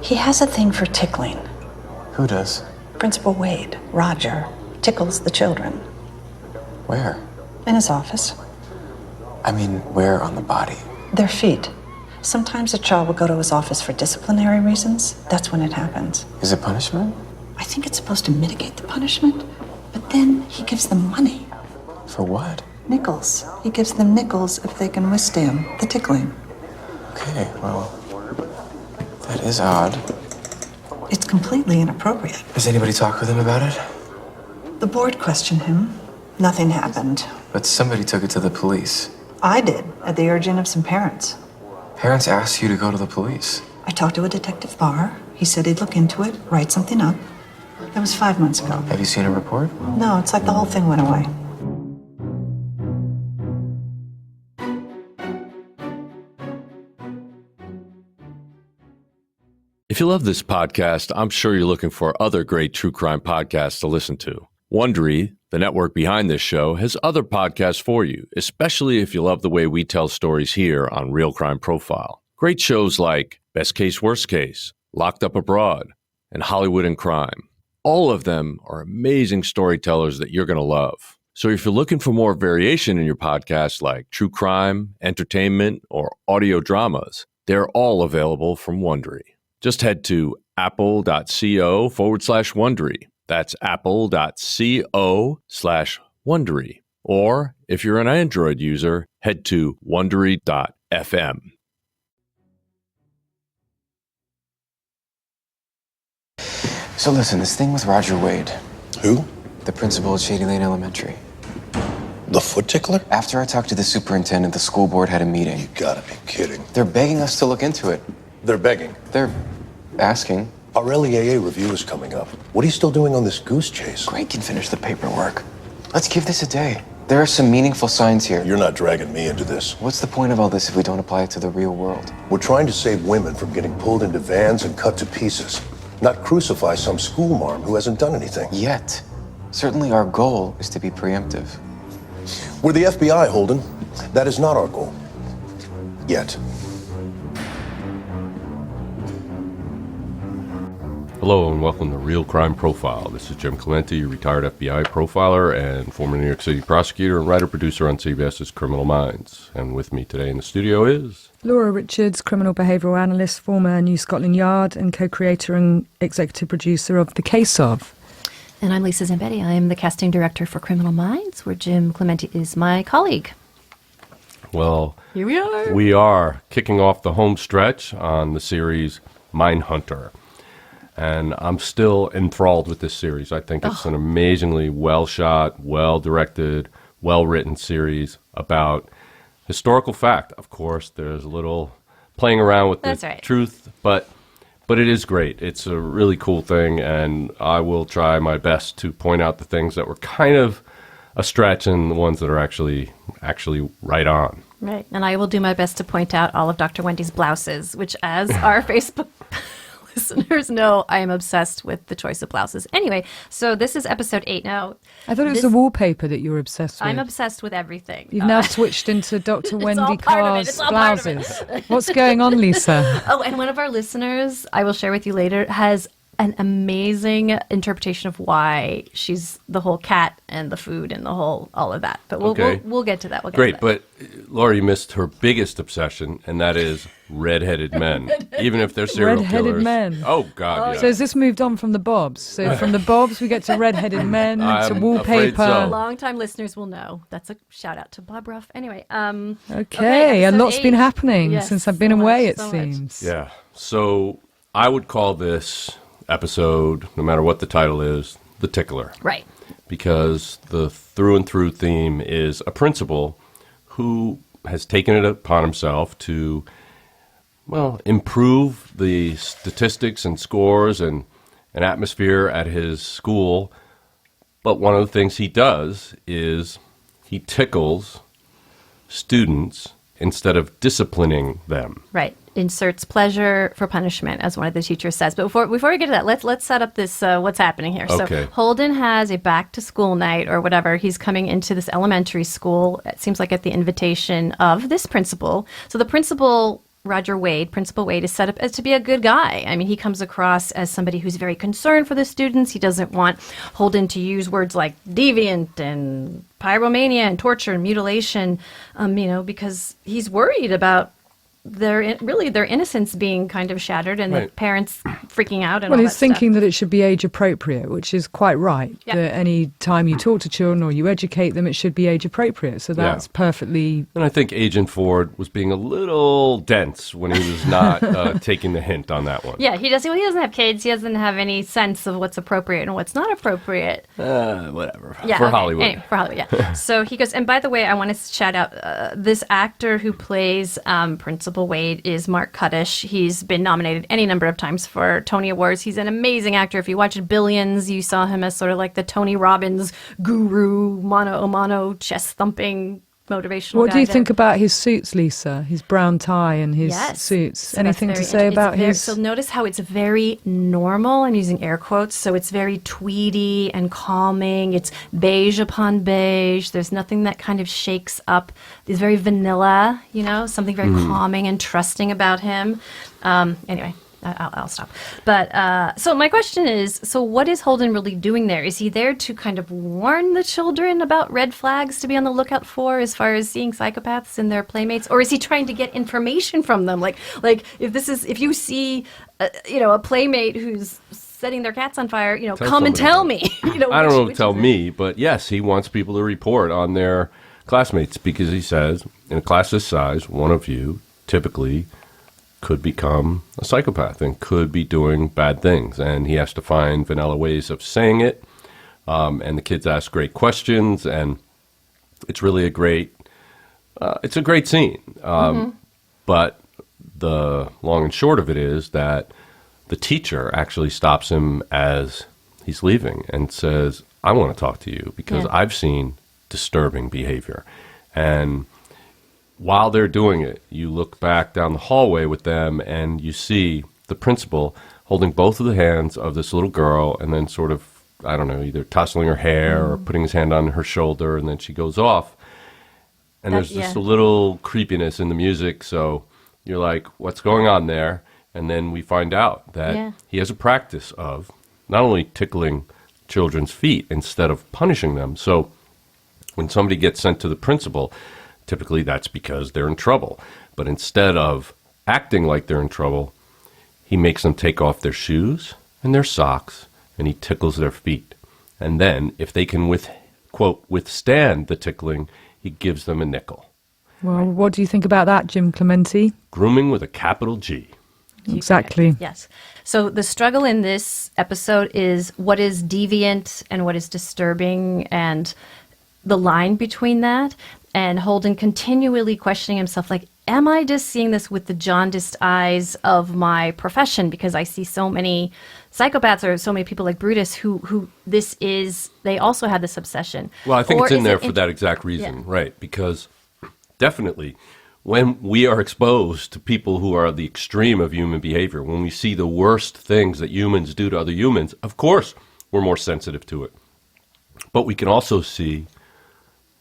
He has a thing for tickling. Who does? Principal Wade, Roger, tickles the children. Where? In his office. I mean, where on the body? Their feet. Sometimes a child will go to his office for disciplinary reasons. That's when it happens. Is it punishment? I think it's supposed to mitigate the punishment, but then he gives them money. For what? Nickels. He gives them nickels if they can withstand the tickling. Okay, well, that is odd. It's completely inappropriate. Has anybody talked with him about it? The board questioned him. Nothing happened. But somebody took it to the police. I did, at the urging of some parents. Parents asked you to go to the police. I talked to a detective Barr. He said he'd look into it, write something up. That was 5 months ago. Have you seen a report? No, it's like the whole thing went away. If you love this podcast, I'm sure you're looking for other great true crime podcasts to listen to. Wondery, the network behind this show, has other podcasts for you, especially if you love the way we tell stories here on Real Crime Profile. Great shows like Best Case, Worst Case, Locked Up Abroad, and Hollywood and Crime. All of them are amazing storytellers that you're going to love. So if you're looking for more variation in your podcast like true crime, entertainment, or audio dramas, they're all available from Wondery. Just head to apple.co/Wondery. That's apple.co/Wondery. Or if you're an Android user, head to Wondery.fm. So listen, this thing with Roger Wade. Who? The principal at Shady Lane Elementary. The foot tickler? After I talked to the superintendent, the school board had a meeting. You gotta be kidding. They're begging us to look into it. They're begging. They're asking. Our LEAA review is coming up. What are you still doing on this goose chase? Greg can finish the paperwork. Let's give this a day. There are some meaningful signs here. You're not dragging me into this. What's the point of all this if we don't apply it to the real world? We're trying to save women from getting pulled into vans and cut to pieces, not crucify some school marm who hasn't done anything. Yet. Certainly our goal is to be preemptive. We're the FBI, Holden. That is not our goal. Yet. Hello and welcome to Real Crime Profile. This is Jim Clementi, retired FBI profiler and former New York City prosecutor and writer-producer on CBS's Criminal Minds. And with me today in the studio is... Laura Richards, criminal behavioural analyst, former New Scotland Yard and co-creator and executive producer of The Case Of. And I'm Lisa Zambetti. I'm the casting director for Criminal Minds, where Jim Clementi is my colleague. Well, here we are. We are kicking off the home stretch on the series Mindhunter. And I'm still enthralled with this series. I think it's an amazingly well-shot, well-directed, well-written series about historical fact. Of course, there's a little playing around with the truth, but it is great. It's a really cool thing, and I will try my best to point out the things that were kind of a stretch and the ones that are actually right on. Right, and I will do my best to point out all of Dr. Wendy's blouses, which, as our Facebook listeners know, I am obsessed with the choice of blouses. Anyway, so this is episode 8 now. I thought it was the wallpaper that you were obsessed with. I'm obsessed with everything. You've now switched into Dr. Wendy Carr's blouses. What's going on, Lisa? Oh, and one of our listeners, I will share with you later, has an amazing interpretation of why she's the whole cat and the food and the whole, all of that. But we'll get to that. Great, but Laura, you missed her biggest obsession, and that is redheaded men, even if they're serial killers. Redheaded men. Oh, God, yeah. So has this moved on from the Bobs? So from the Bobs, we get to redheaded men, to wallpaper. So. Long-time listeners will know. That's a shout-out to Bob Ruff. Anyway. Okay, a lot's been happening since I've been away, it seems. Yeah, so I would call this episode, no matter what the title is, The Tickler. Right. Because the through-and-through theme is a principal who has taken it upon himself to, well, improve the statistics and scores and an atmosphere at his school. But one of the things he does is he tickles students instead of disciplining them. Right. Inserts pleasure for punishment, as one of the teachers says. But before we get to that, let's set up this what's happening here. Okay. So Holden has a back-to-school night or whatever. He's coming into this elementary school, it seems like at the invitation of this principal. So the principal Roger Wade, Principal Wade, is set up as to be a good guy. I mean, he comes across as somebody who's very concerned for the students. He doesn't want Holden to use words like deviant and pyromania and torture and mutilation, because he's worried about their innocence being kind of shattered and the parents freaking out and well, all he's that thinking stuff. that it should be age appropriate, which is quite right. Yeah. That any time you talk to children or you educate them, it should be age appropriate. So that's perfectly. And I think Agent Ford was being a little dense when he was not taking the hint on that one. Yeah, he doesn't have kids. He doesn't have any sense of what's appropriate and what's not appropriate. Whatever. Yeah, For okay. Hollywood. Anyway, for Hollywood, yeah. So he goes, and by the way, I want to shout out this actor who plays Principal Wade is Mark Cuddish. He's been nominated any number of times for Tony Awards. He's an amazing actor. If you watched Billions, you saw him as sort of like the Tony Robbins guru, mano a mano, chest thumping motivational What guy do you there. think about his suits, Lisa? His brown tie and his suits. So Anything that's to very say about it's very- his? So notice how it's very normal. I'm using air quotes. So it's very tweedy and calming. It's beige upon beige. There's nothing that kind of shakes up. It's very vanilla, something very calming and trusting about him. Anyway. I'll stop. But so my question is, so what is Holden really doing there? Is he there to kind of warn the children about red flags to be on the lookout for as far as seeing psychopaths in their playmates? Or is he trying to get information from them? Like if you see, a playmate who's setting their cats on fire, come and tell me. I don't know to tell me, but yes, he wants people to report on their classmates because he says, in a class this size, one of you typically could become a psychopath and could be doing bad things. And he has to find vanilla ways of saying it. And the kids ask great questions. And it's really a great scene. But the long and short of it is that the teacher actually stops him as he's leaving and says, I want to talk to you because I've seen disturbing behavior. And while they're doing it, you look back down the hallway with them and you see the principal holding both of the hands of this little girl and then sort of, I don't know, either tussling her hair or putting his hand on her shoulder, and then she goes off. And there's just a little creepiness in the music, so you're like, what's going on there? And then we find out that he has a practice of not only tickling children's feet instead of punishing them. So when somebody gets sent to the principal, typically that's because they're in trouble. But instead of acting like they're in trouble, he makes them take off their shoes and their socks, and he tickles their feet. And then, if they can, quote, withstand the tickling, he gives them a nickel. Well, what do you think about that, Jim Clementi? Grooming with a capital G. Exactly. Yes. So the struggle in this episode is what is deviant and what is disturbing and the line between that. And Holden continually questioning himself, like, am I just seeing this with the jaundiced eyes of my profession? Because I see so many psychopaths or so many people like Brutus who they also have this obsession. Well, I think Or it's in is there it for that exact reason, right? Because definitely when we are exposed to people who are the extreme of human behavior, when we see the worst things that humans do to other humans, of course we're more sensitive to it. But we can also see,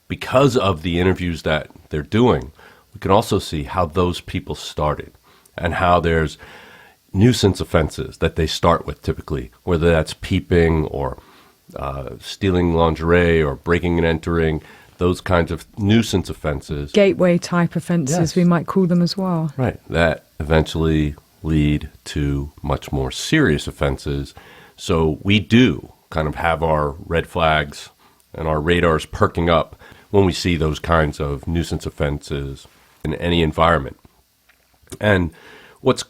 because of the interviews that they're doing, we can also see how those people started and how there's nuisance offenses that they start with typically, whether that's peeping or stealing lingerie or breaking and entering, those kinds of nuisance offenses. Gateway type offences, we might call them as well. Right, that eventually lead to much more serious offenses. So we do kind of have our red flags and our radars perking up when we see those kinds of nuisance offenses in any environment. And what's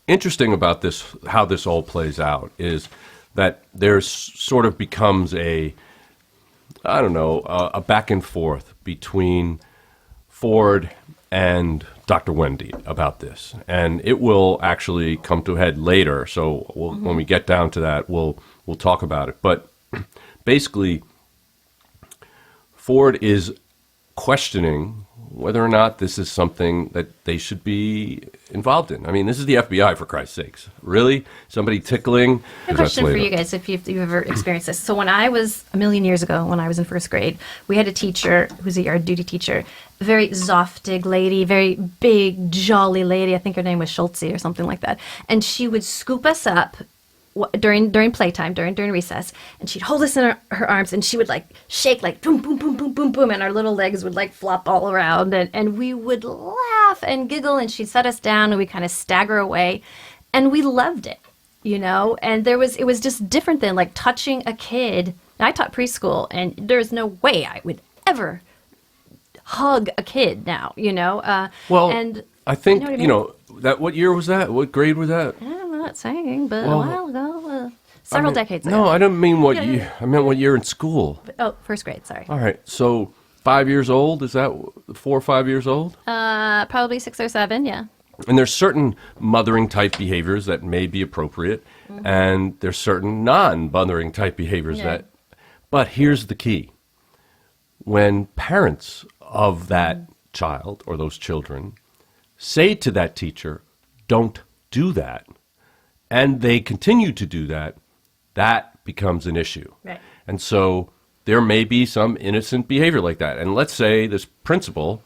interesting about this, how this all plays out, is that there's sort of becomes a back and forth between Ford and Dr. Wendy about this. And it will actually come to a head later. So when we get down to that, we'll talk about it. But basically, Ford is questioning whether or not this is something that they should be involved in. I mean, this is the FBI, for Christ's sakes. Really? Somebody tickling? A question for you guys, if you've ever experienced this. So when I was, a million years ago, when I was in first grade, we had a teacher who's a yard duty teacher, very Zoftig lady, very big, jolly lady. I think her name was Schultze or something like that. And she would scoop us up during playtime, during recess, and she'd hold us in her arms, and she would like shake like boom, boom, boom, boom, boom, boom, and our little legs would like flop all around, and we would laugh and giggle, and she'd set us down, and we kind of stagger away, and we loved it, you know. And it was just different than like touching a kid. I taught preschool, and there's no way I would ever hug a kid now, you know. Well, and I think, you know what I you know, that what year was that? What grade was that? I'm not saying, but Well, a while ago, several decades ago. No, I don't mean what year. I meant what year in school. Oh, first grade, sorry. All right, so 5 years old, is that 4 or 5 years old? Probably 6 or 7, yeah. And there's certain mothering type behaviors that may be appropriate, and there's certain non-mothering type behaviors that. But here's the key: when parents of that child or those children say to that teacher, "Don't do that," and they continue to do that, that becomes an issue. Right. And so there may be some innocent behavior like that. And let's say this principal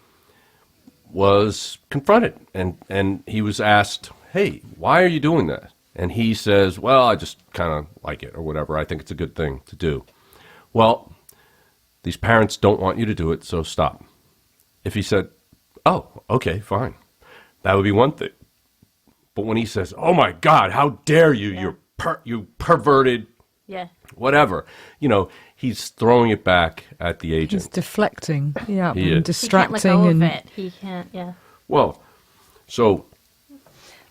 was confronted and he was asked, "Hey, why are you doing that?" And he says, "Well, I just kind of like it," or whatever. "I think it's a good thing to do." Well, these parents don't want you to do it, so stop. If he said, "Oh, okay, fine," that would be one thing. But when he says, "Oh my God, how dare you, you perverted," Yeah. whatever, you know, he's throwing it back at the agent. He's deflecting, yeah, He and is. He can't let distracting, go and of it. He can't, yeah. Well, so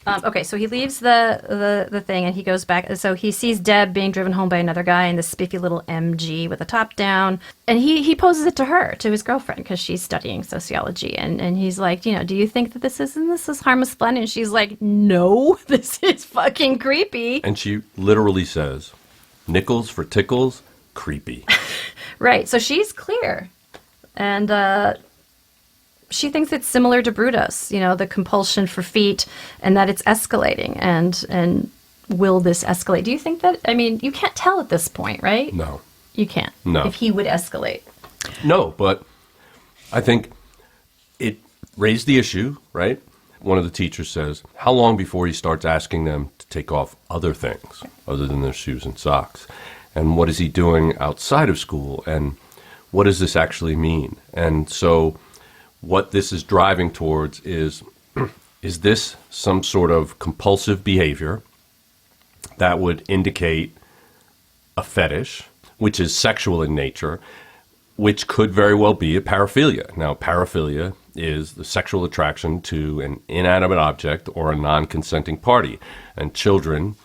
Okay, so he leaves the thing and he goes back. So he sees Deb being driven home by another guy in this spiffy little MG with a top down. And he poses it to her, to his girlfriend, because she's studying sociology. And he's like, you know, "Do you think that this is harmless fun?" And she's like, "No, this is fucking creepy." and she literally says, "Nickels for tickles, creepy." Right, so she's clear. And she thinks it's similar to Brutus, you know, the compulsion for feet, and that it's escalating. And will this escalate? Do you think that, I mean, you can't tell at this point, right? No. You can't. No. If he would escalate. No, but I think it raised the issue, right? One of the teachers says, how long before he starts asking them to take off other things other than their shoes and socks? And what is he doing outside of school? And what does this actually mean? And so what this is driving towards is this some sort of compulsive behavior that would indicate a fetish, which is sexual in nature, which could very well be a paraphilia. Now, paraphilia is the sexual attraction to an inanimate object or a non-consenting party. And children,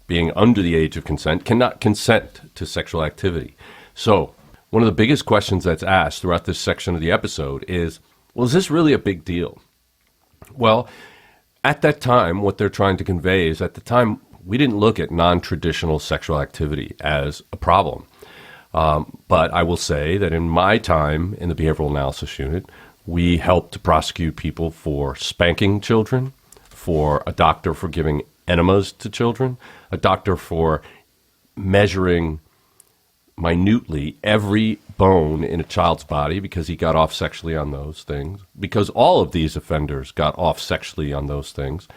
being under the age of consent, cannot consent to sexual activity. So one of the biggest questions that's asked throughout this section of the episode is, well, is this really a big deal? Well, at that time, what they're trying to convey is at the time, we didn't look at non-traditional sexual activity as a problem. But I will say that in my time in the Behavioral Analysis Unit, we helped to prosecute people for spanking children, for a doctor for giving enemas to children, a doctor for measuring minutely every bone in a child's body because he got off sexually on those things, because all of these offenders got off sexually on those things.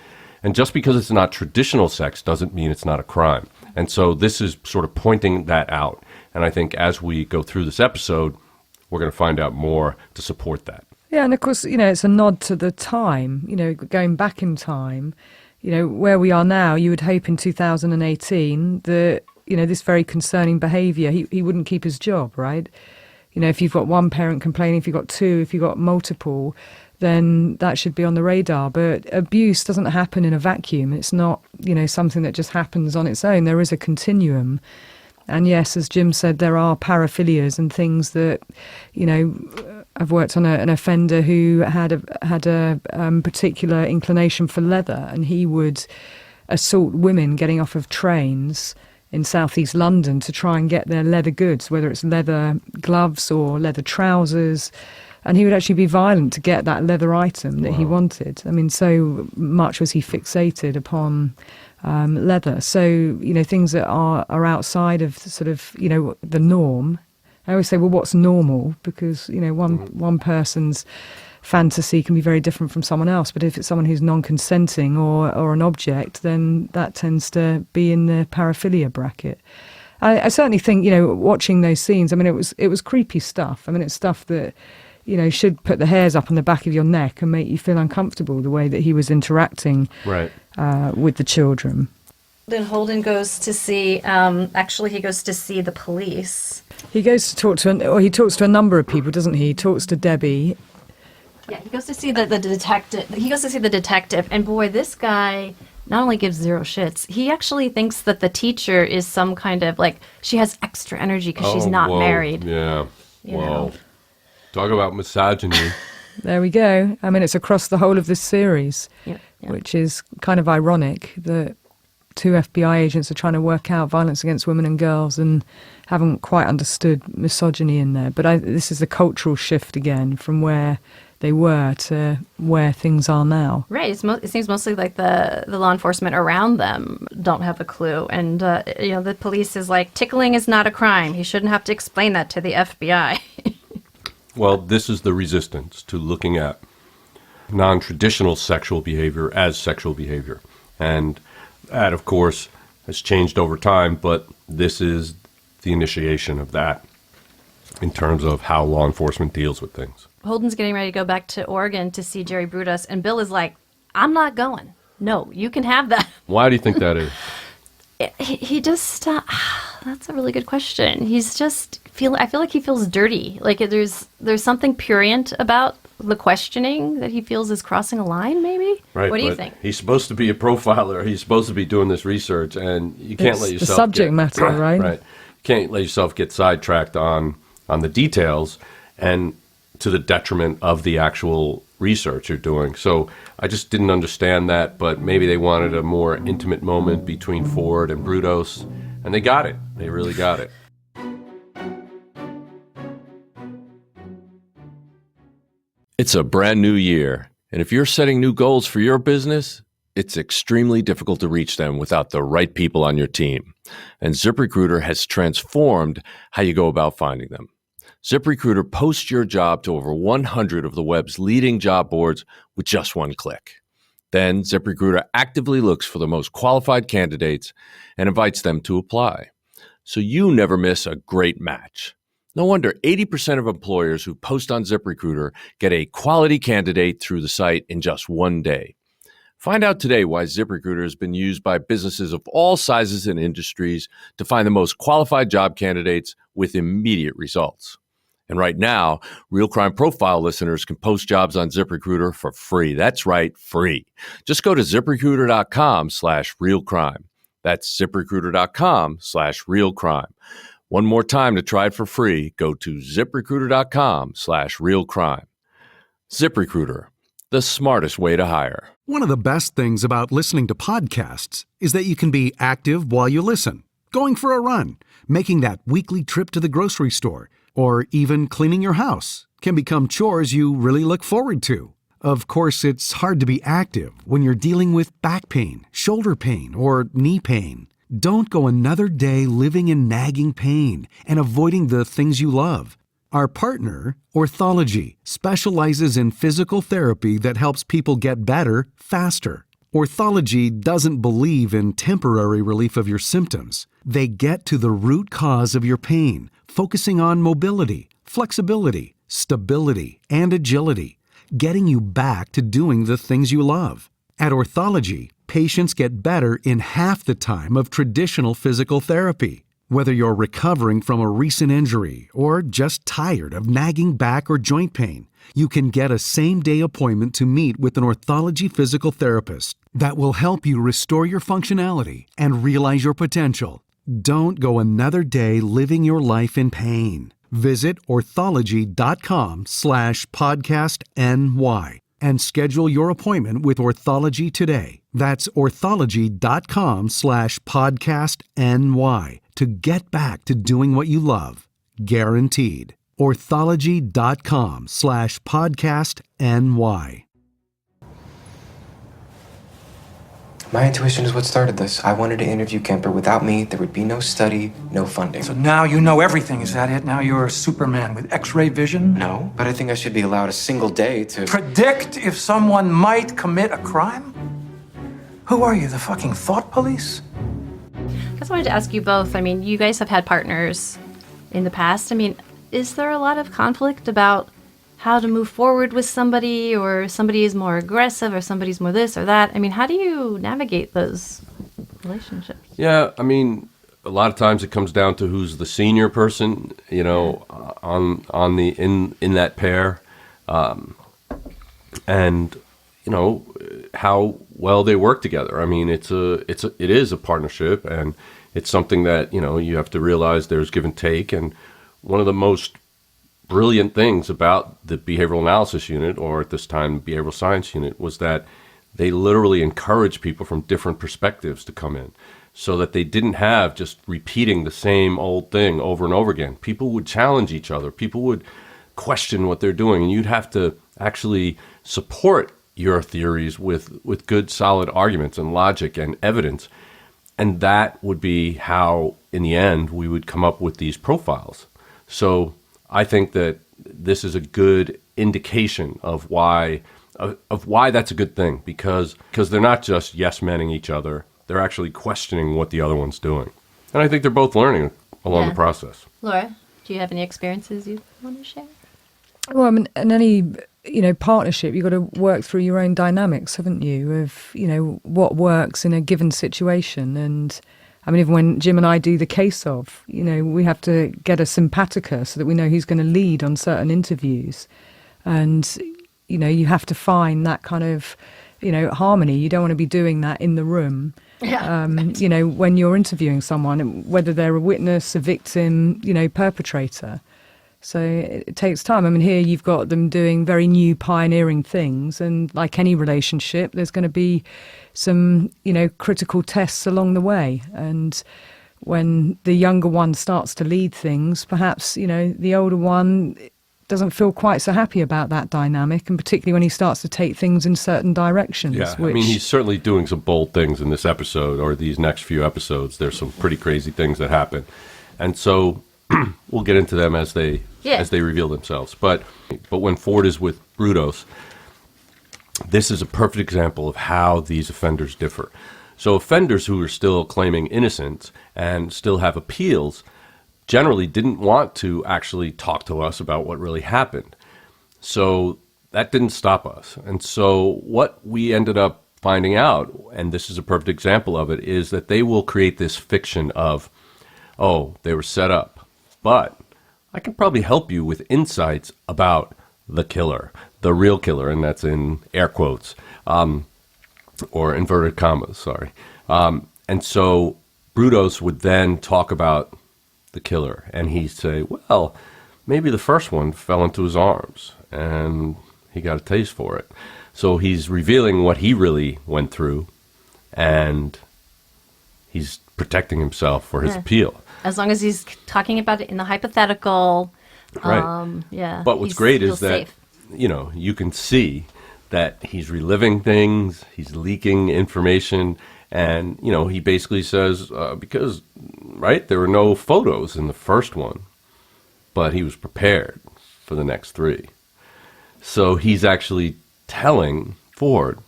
And just because it's not traditional sex doesn't mean it's not a crime. And so this is sort of pointing that out. And I think as we go through this episode, we're going to find out more to support that. yeah, and of course, you know, it's a nod to the time, you know, going back in time, you know, where we are now. You would hope in 2018 that, you know, this very concerning behaviour, he wouldn't keep his job, right? You know, if you've got one parent complaining, if you've got two, if you've got multiple, then that should be on the radar. But abuse doesn't happen in a vacuum. It's not, you know, something that just happens on its own. There is a continuum. And yes, as Jim said, there are paraphilias and things that, you know, I've worked on an offender who had a particular inclination for leather, and he would assault women getting off of trains in southeast London to try and get their leather goods, whether it's leather gloves or leather trousers. And he would actually be violent to get that leather item that he wanted. I mean, so much was he fixated upon leather. So, you know, things that are outside of sort of, you know, the norm I always say, well, what's normal? Because, one person's fantasy can be very different from someone else. But if it's someone who's non-consenting or an object, then that tends to be in the paraphilia bracket. I certainly think, watching those scenes, I mean, it was creepy stuff. I mean, it's stuff that, should put the hairs up on the back of your neck and make you feel uncomfortable, the way that he was interacting with the children. Then Holden goes to see, he goes to see the police. He goes to talk to, he talks to a number of people, doesn't he? He talks to Debbie. Yeah, he goes to see the detective. He goes to see the detective, and boy, this guy not only gives zero shits, he actually thinks that the teacher is some kind of, she has extra energy because she's not married. Yeah. You know. Talk about misogyny. There we go. I mean, it's across the whole of this series, Yeah. which is kind of ironic that two FBI agents are trying to work out violence against women and girls and haven't quite understood misogyny in there. But this is a cultural shift again from where they were to where things are now. Right. It seems mostly like the law enforcement around them don't have a clue. And, the police is like, tickling is not a crime. He shouldn't have to explain that to the FBI. Well, this is the resistance to looking at non-traditional sexual behavior as sexual behavior. And that, of course, has changed over time, but this is the initiation of that in terms of how law enforcement deals with things. Holden's getting ready to go back to Oregon to see Jerry Brutus, and Bill is like, I'm not going. No, you can have that. Why do you think that is? He just, that's a really good question. He's just, I feel like he feels dirty. Like there's something prurient about the questioning that he feels is crossing a line, maybe? Right. What do you think? He's supposed to be a profiler. He's supposed to be doing this research, and you can't let yourself the subject matter, right? Right. You can't let yourself get sidetracked on the details and to the detriment of the actual research you're doing. So I just didn't understand that, but maybe they wanted a more intimate moment between Ford and Brutos, and they got it. They really got it. It's a brand new year, and if you're setting new goals for your business, it's extremely difficult to reach them without the right people on your team. And ZipRecruiter has transformed how you go about finding them. ZipRecruiter posts your job to over 100 of the web's leading job boards with just one click. Then ZipRecruiter actively looks for the most qualified candidates and invites them to apply. So you never miss a great match. No wonder 80% of employers who post on ZipRecruiter get a quality candidate through the site in just one day. Find out today why ZipRecruiter has been used by businesses of all sizes and industries to find the most qualified job candidates with immediate results. And right now, Real Crime Profile listeners can post jobs on ZipRecruiter for free. That's right, free. Just go to ZipRecruiter.com/realcrime. That's ZipRecruiter.com/realcrime. One more time to try it for free, go to ZipRecruiter.com/realcrime. ZipRecruiter, the smartest way to hire. One of the best things about listening to podcasts is that you can be active while you listen, going for a run, making that weekly trip to the grocery store, or even cleaning your house can become chores you really look forward to. Of course, it's hard to be active when you're dealing with back pain, shoulder pain, or knee pain. Don't go another day living in nagging pain and avoiding the things you love. Our partner, Orthology, specializes in physical therapy that helps people get better faster. Orthology doesn't believe in temporary relief of your symptoms. They get to the root cause of your pain, focusing on mobility, flexibility, stability, and agility, getting you back to doing the things you love. At Orthology, patients get better in half the time of traditional physical therapy. Whether you're recovering from a recent injury or just tired of nagging back or joint pain, you can get a same-day appointment to meet with an Orthology physical therapist that will help you restore your functionality and realize your potential. Don't go another day living your life in pain. Visit orthology.com/podcastny and schedule your appointment with Orthology today. That's orthology.com/podcastny to get back to doing what you love. Guaranteed. Orthology.com/podcastny. My intuition is what started this. I wanted to interview Kemper. Without me, there would be no study, no funding. So now you know everything, is that it? Now you're a Superman with X-ray vision? No, but I think I should be allowed a single day to... Predict if someone might commit a crime? Who are you, the fucking thought police? I just wanted to ask you both. I mean, you guys have had partners in the past. I mean, is there a lot of conflict about how to move forward with somebody, or somebody is more aggressive, or somebody's more this or that? I mean, how do you navigate those relationships? Yeah, I mean, a lot of times it comes down to who's the senior person, you know, on the in that pair, and you know how well they work together. I mean, it is a partnership, and it's something that, you know, you have to realize there's give and take. And one of the most brilliant things about the behavioral analysis unit, or at this time behavioral science unit, was that they literally encouraged people from different perspectives to come in, so that they didn't have just repeating the same old thing over and over again. People would challenge each other. People would question what they're doing, and you'd have to actually support your theories with good, solid arguments and logic and evidence. And that would be how, in the end, we would come up with these profiles. So I think that this is a good indication of why that's a good thing, because they're not just yes-menning each other. They're actually questioning what the other one's doing. And I think they're both learning along the process. Laura, do you have any experiences you want to share? Well, I mean, in any, you know, partnership, you've got to work through your own dynamics, haven't you, of, you know, what works in a given situation. And I mean, even when Jim and I do the case of, you know, we have to get a simpatica so that we know who's going to lead on certain interviews. And, you know, you have to find that kind of, you know, harmony. You don't want to be doing that in the room. Yeah. You know, when you're interviewing someone, whether they're a witness, a victim, you know, perpetrator. So it takes time. I mean, here you've got them doing very new, pioneering things. And like any relationship, there's going to be some, you know, critical tests along the way. And when the younger one starts to lead things, perhaps, you know, the older one doesn't feel quite so happy about that dynamic. And particularly when he starts to take things in certain directions. Yeah, which, I mean, he's certainly doing some bold things in this episode, or these next few episodes. There's some pretty crazy things that happen. And so we'll get into them as they reveal themselves. But when Ford is with Brudos, this is a perfect example of how these offenders differ. So offenders who are still claiming innocence and still have appeals generally didn't want to actually talk to us about what really happened. So that didn't stop us. And so what we ended up finding out, and this is a perfect example of it, is that they will create this fiction of, oh, they were set up. But I can probably help you with insights about the killer, the real killer, and that's in air quotes, or inverted commas, sorry. And so Brudos would then talk about the killer, and he'd say, well, maybe the first one fell into his arms, and he got a taste for it. So he's revealing what he really went through, and he's protecting himself for his appeal. As long as he's talking about it in the hypothetical, Right. yeah. But what's great is that, safe. you know, you can see that he's reliving things, he's leaking information, and, you know, he basically says, because, right, there were no photos in the first one, but he was prepared for the next three. So he's actually telling Ford,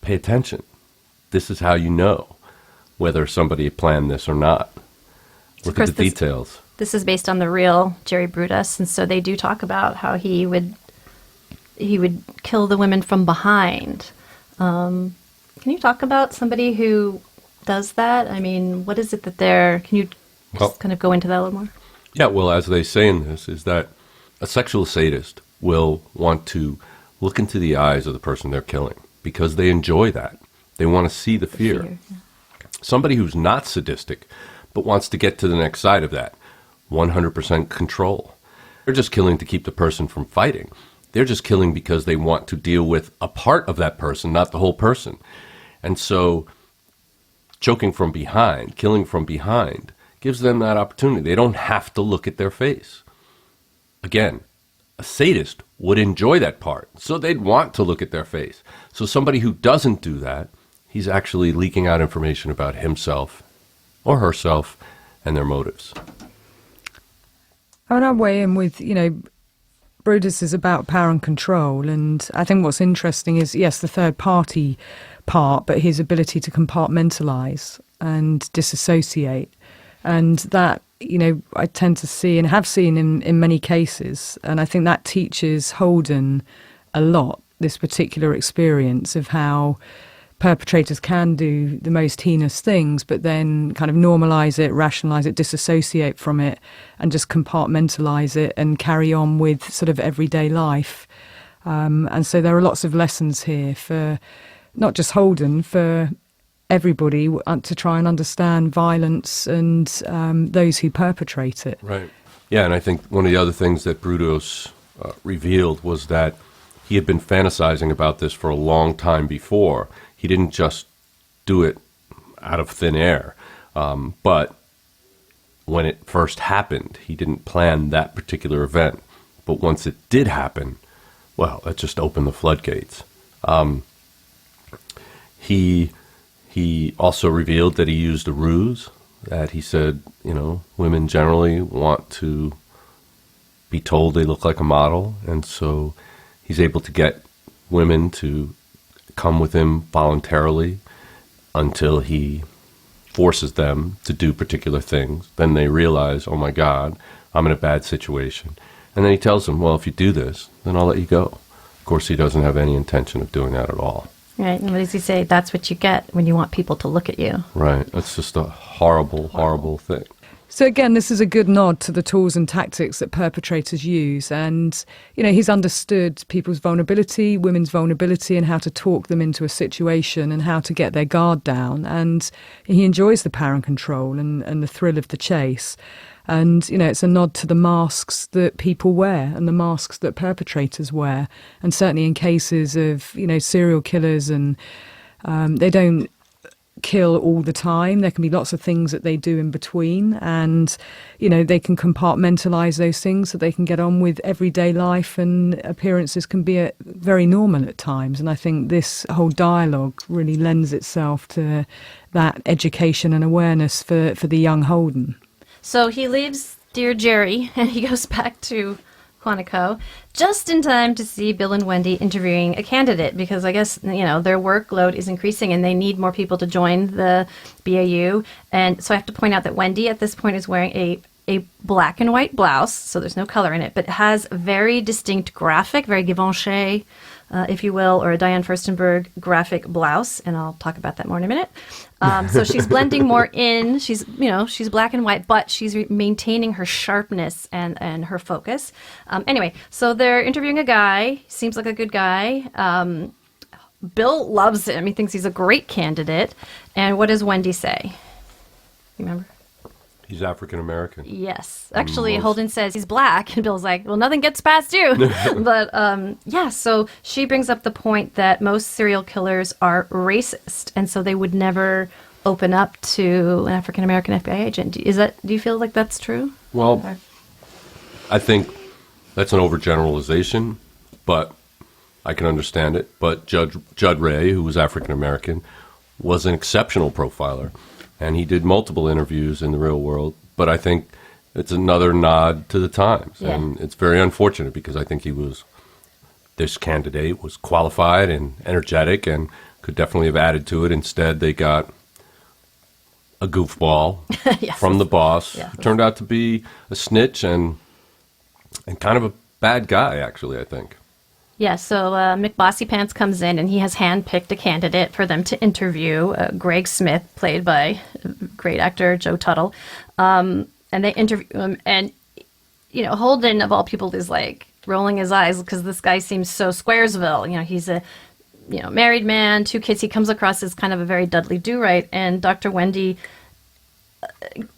pay attention. This is how you know whether somebody planned this or not. Look at the details. This is based on the real Jerry Brudos, and so they do talk about how he would kill the women from behind. Can you talk about somebody who does that? I mean, what is it that can you just kind of go into that a little more? Yeah, well, as they say in this, is that a sexual sadist will want to look into the eyes of the person they're killing because they enjoy that. They want to see the fear. Yeah. Somebody who's not sadistic but wants to get to the next side of that, 100% control. They're just killing to keep the person from fighting. They're just killing because they want to deal with a part of that person, not the whole person. And so choking from behind, killing from behind, gives them that opportunity. They don't have to look at their face. Again, a sadist would enjoy that part, so they'd want to look at their face. So somebody who doesn't do that, he's actually leaking out information about himself or herself and their motives. I would weigh in with, Brutus is about power and control, and I think what's interesting is, yes, the third party part, but his ability to compartmentalise and disassociate. And that, I tend to see and have seen in many cases, and I think that teaches Holden a lot, this particular experience of how perpetrators can do the most heinous things, but then kind of normalise it, rationalise it, disassociate from it, and just compartmentalise it and carry on with sort of everyday life. And so there are lots of lessons here for not just Holden, for everybody to try and understand violence and those who perpetrate it. Right. Yeah, and I think one of the other things that Brutus revealed was that he had been fantasizing about this for a long time before. He didn't just do it out of thin air. But when it first happened, he didn't plan that particular event. But once it did happen, well, that just opened the floodgates. He also revealed that he used a ruse, that he said, women generally want to be told they look like a model. And so he's able to get women to come with him voluntarily until he forces them to do particular things. Then they realize, oh my God, I'm in a bad situation. And then he tells them, well, if you do this, then I'll let you go. Of course, he doesn't have any intention of doing that at all. Right. And what does he say? That's what you get when you want people to look at you. Right. That's just a horrible, horrible thing. So again, this is a good nod to the tools and tactics that perpetrators use. And, he's understood people's vulnerability, women's vulnerability, and how to talk them into a situation and how to get their guard down. And he enjoys the power and control and the thrill of the chase. And, it's a nod to the masks that people wear and the masks that perpetrators wear. And certainly in cases of, serial killers, and they don't kill all the time. There can be lots of things that they do in between, and they can compartmentalize those things so they can get on with everyday life, and appearances can be very normal at times. And I think this whole dialogue really lends itself to that education and awareness for the young Holden. So he leaves Dear Jerry and he goes back to Quantico just in time to see Bill and Wendy interviewing a candidate, because I guess, their workload is increasing and they need more people to join the BAU. And so I have to point out that Wendy at this point is wearing a black and white blouse, so there's no color in it, but has very distinct graphic, very Givenchy, if you will, or a Diane Furstenberg graphic blouse, and I'll talk about that more in a minute. So she's blending more in. She's black and white, but she's maintaining her sharpness and her focus. Anyway, so they're interviewing a guy. Seems like a good guy. Bill loves him. He thinks he's a great candidate. And what does Wendy say? You remember? He's African American. Yes. Actually, Holden says he's black, and Bill's like, well, nothing gets past you. But, so she brings up the point that most serial killers are racist, and so they would never open up to an African American FBI agent. Do you feel like that's true? Well, I think that's an overgeneralization, but I can understand it. But Judd Ray, who was African American, was an exceptional profiler. And he did multiple interviews in the real world. But I think it's another nod to the times. Yeah. And it's very unfortunate because I think this candidate was qualified and energetic and could definitely have added to it. Instead, they got a goofball from the boss who turned out to be a snitch and kind of a bad guy, actually, I think. Yeah, so Mick Bossypants comes in and he has handpicked a candidate for them to interview, Greg Smith, played by great actor Joe Tuttle. And they interview him, and, Holden, of all people, is like rolling his eyes because this guy seems so Squaresville. He's a married man, 2 kids. He comes across as kind of a very Dudley Do-Right, and Dr. Wendy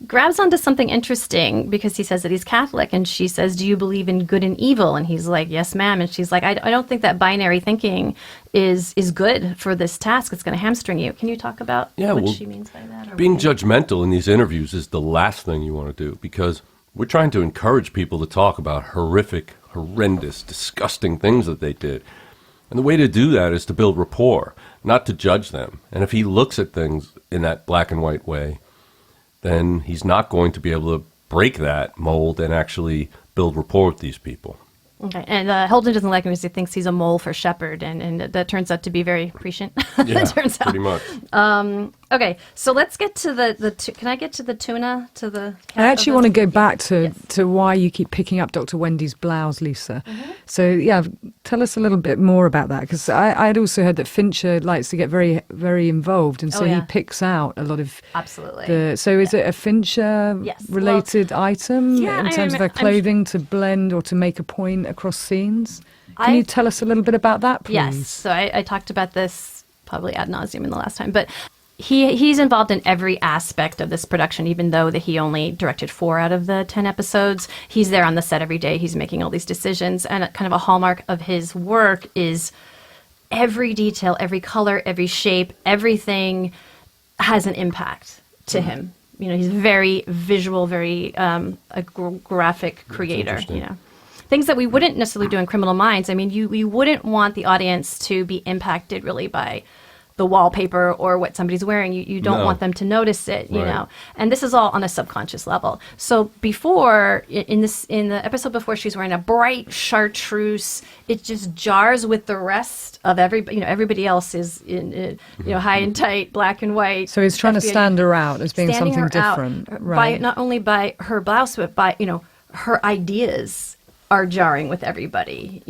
grabs onto something interesting because he says that he's Catholic, and she says, do you believe in good and evil? And he's like, yes, ma'am. And she's like, I don't think that binary thinking is good for this task. It's going to hamstring you. Can you talk about what she means by that? Being judgmental in these interviews is the last thing you want to do, because we're trying to encourage people to talk about horrific, horrendous, disgusting things that they did. And the way to do that is to build rapport, not to judge them. And if he looks at things in that black and white way, then he's not going to be able to break that mold and actually build rapport with these people. Okay, and Holden doesn't like him because he thinks he's a mole for Shepard, and that turns out to be very prescient. Yeah, it turns out. pretty much. Okay, so let's get to can I get to the tuna, to the cat I actually of want to the- go back to, Yes. to why you keep picking up Dr. Wendy's blouse, Lisa. Mm-hmm. So, yeah, tell us a little bit more about that, because I'd also heard that Fincher likes to get very, very involved, and so Oh, yeah. he picks out a lot of Absolutely. So is it a Fincher Yes. related item yeah, in I terms of her I'm clothing to blend or to make a point across scenes? Can I- you tell us a little bit about that, please? Yes. So I talked about this probably ad nauseum in the last time, but he's involved in every aspect of this production, even though that he only directed 4 out of the 10 episodes. He's there on the set every day. He's making all these decisions, and kind of a hallmark of his work is every detail, every color, every shape, everything has an impact to him. You know, he's very visual, very graphic creator. You know, things that we wouldn't necessarily do in Criminal Minds. I mean, you wouldn't want the audience to be impacted really by the wallpaper or what somebody's wearing. You don't No. want them to notice it, you Right. know. And this is all on a subconscious level. So before, in the episode before, she's wearing a bright chartreuse. It just jars with the rest of everybody else is in high and tight, black and white. So he's trying to FBI stand her out as being standing something her out different. by Right. not only by her blouse, but by her ideas are jarring with everybody,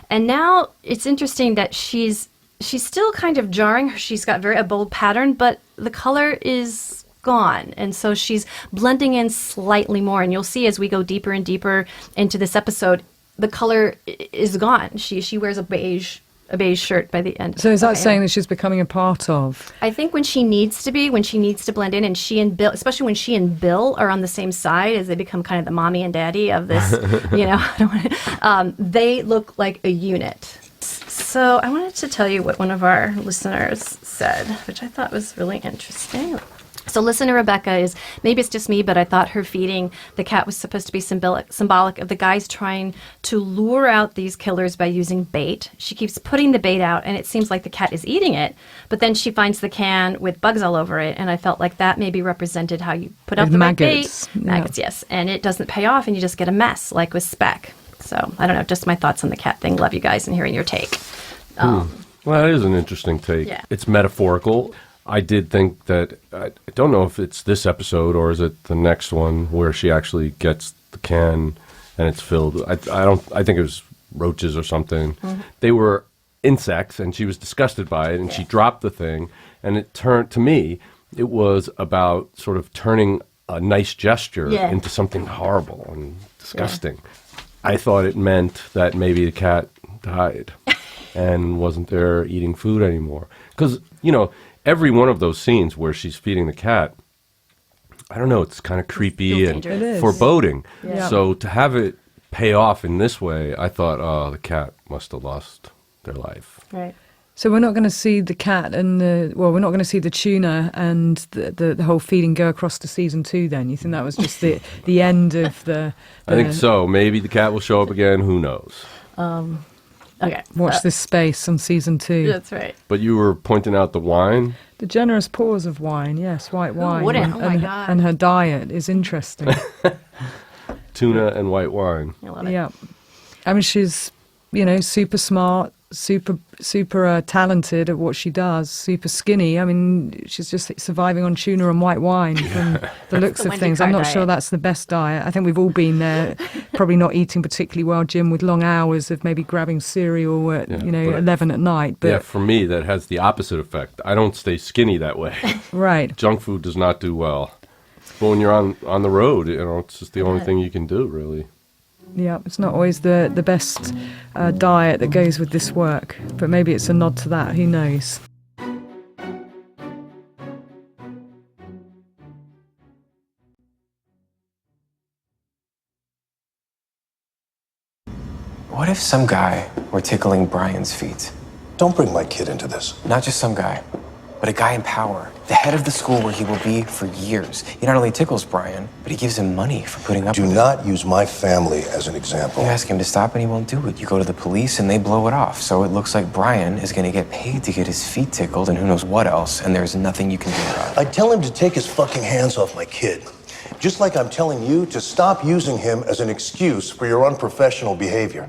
And now it's interesting that she's still kind of jarring. She's got a bold pattern, but the color is gone. And so she's blending in slightly more. And you'll see as we go deeper and deeper into this episode, the color is gone. She wears a beige shirt by the end. So is that Okay. saying that she's becoming a part of? I think when she needs to blend in, and she and Bill, especially when she and Bill are on the same side, as they become kind of the mommy and daddy of this, they look like a unit. So I wanted to tell you what one of our listeners said, which I thought was really interesting. So listener Rebecca is, maybe it's just me, but I thought her feeding the cat was supposed to be symbolic of the guys trying to lure out these killers by using bait. She keeps putting the bait out, and it seems like the cat is eating it, but then she finds the can with bugs all over it, and I felt like that maybe represented how you put out With the maggots, right bait. Maggots, yes. And it doesn't pay off, and you just get a mess, like with Speck. So, I don't know, just my thoughts on the cat thing. Love you guys and hearing your take. Well, that is an interesting take. Yeah. It's metaphorical. I did think that, I don't know if it's this episode or is it the next one where she actually gets the can and it's filled. I think it was roaches or something. Mm-hmm. They were insects and she was disgusted by it and she dropped the thing, and it turned, to me, it was about sort of turning a nice gesture Yeah. into something horrible and disgusting. I thought it meant that maybe the cat died and wasn't there eating food anymore. Because, every one of those scenes where she's feeding the cat, I don't know, it's kind of creepy and dangerous. It is. foreboding. Yeah. So to have it pay off in this way, I thought, oh, the cat must have lost their life. Right. So we're not going to see the cat and we're not going to see the tuna and the whole feeding go across to season 2 then? You think that was just the end of the... I think so. Maybe the cat will show up again. Who knows? Okay. Watch this space on season 2. That's right. But you were pointing out the wine. The generous pores of wine, yes, white wine. wouldn't? And, Oh my and- God. and her diet is interesting. Tuna and white wine. I love it. Yeah. I mean, she's, super smart, super talented at what she does, super skinny. I mean, she's just surviving on tuna and white wine from the looks the of Wendy things. Carr I'm not sure diet. that's the best diet. I think we've all been there, probably not eating particularly well, Jim, with long hours of maybe grabbing cereal at, but- 11 at night. But Yeah, for me, that has the opposite effect. I don't stay skinny that way. right. Junk food does not do well. But when you're on the road, it's just the only thing you can do, really. Yeah, it's not always the best diet that goes with this work, but maybe it's a nod to that. Who knows? What if some guy were tickling Brian's feet? Don't bring my kid into this. Not just some guy, but a guy in power, the head of the school where he will be for years. He not only tickles Brian, but he gives him money for putting up Do with it. not use my family as an example. You ask him to stop and he won't do it. You go to the police and they blow it off. So it looks like Brian is going to get paid to get his feet tickled and who knows what else, and there's nothing you can do about it. I tell him to take his fucking hands off my kid. Just like I'm telling you to stop using him as an excuse for your unprofessional behavior.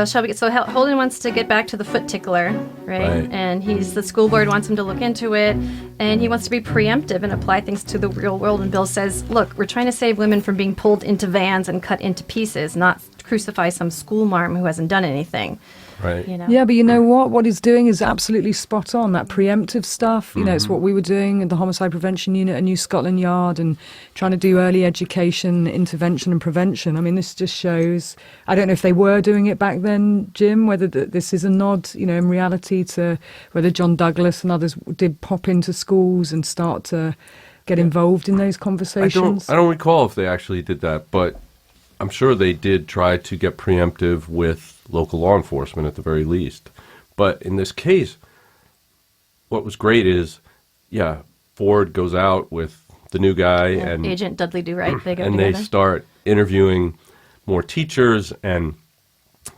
So Holden wants to get back to the foot tickler, right? And the school board wants him to look into it, and he wants to be preemptive and apply things to the real world. And Bill says, look, we're trying to save women from being pulled into vans and cut into pieces, not crucify some school marm who hasn't done anything. Right. You know? Yeah, but you know what? What he's doing is absolutely spot on. That preemptive stuff, you know, it's what we were doing at the Homicide Prevention Unit at New Scotland Yard and trying to do early education, intervention and prevention. I mean, this just shows, I don't know if they were doing it back then, Jim, whether this is a nod, you know, in reality to whether John Douglas and others did pop into schools and start to get involved in those conversations. I don't recall if they actually did that, but I'm sure they did try to get preemptive with local law enforcement at the very least. But in this case, what was great is, Ford goes out with the new guy and Agent Dudley Do Right. They go and together. they start interviewing more teachers, and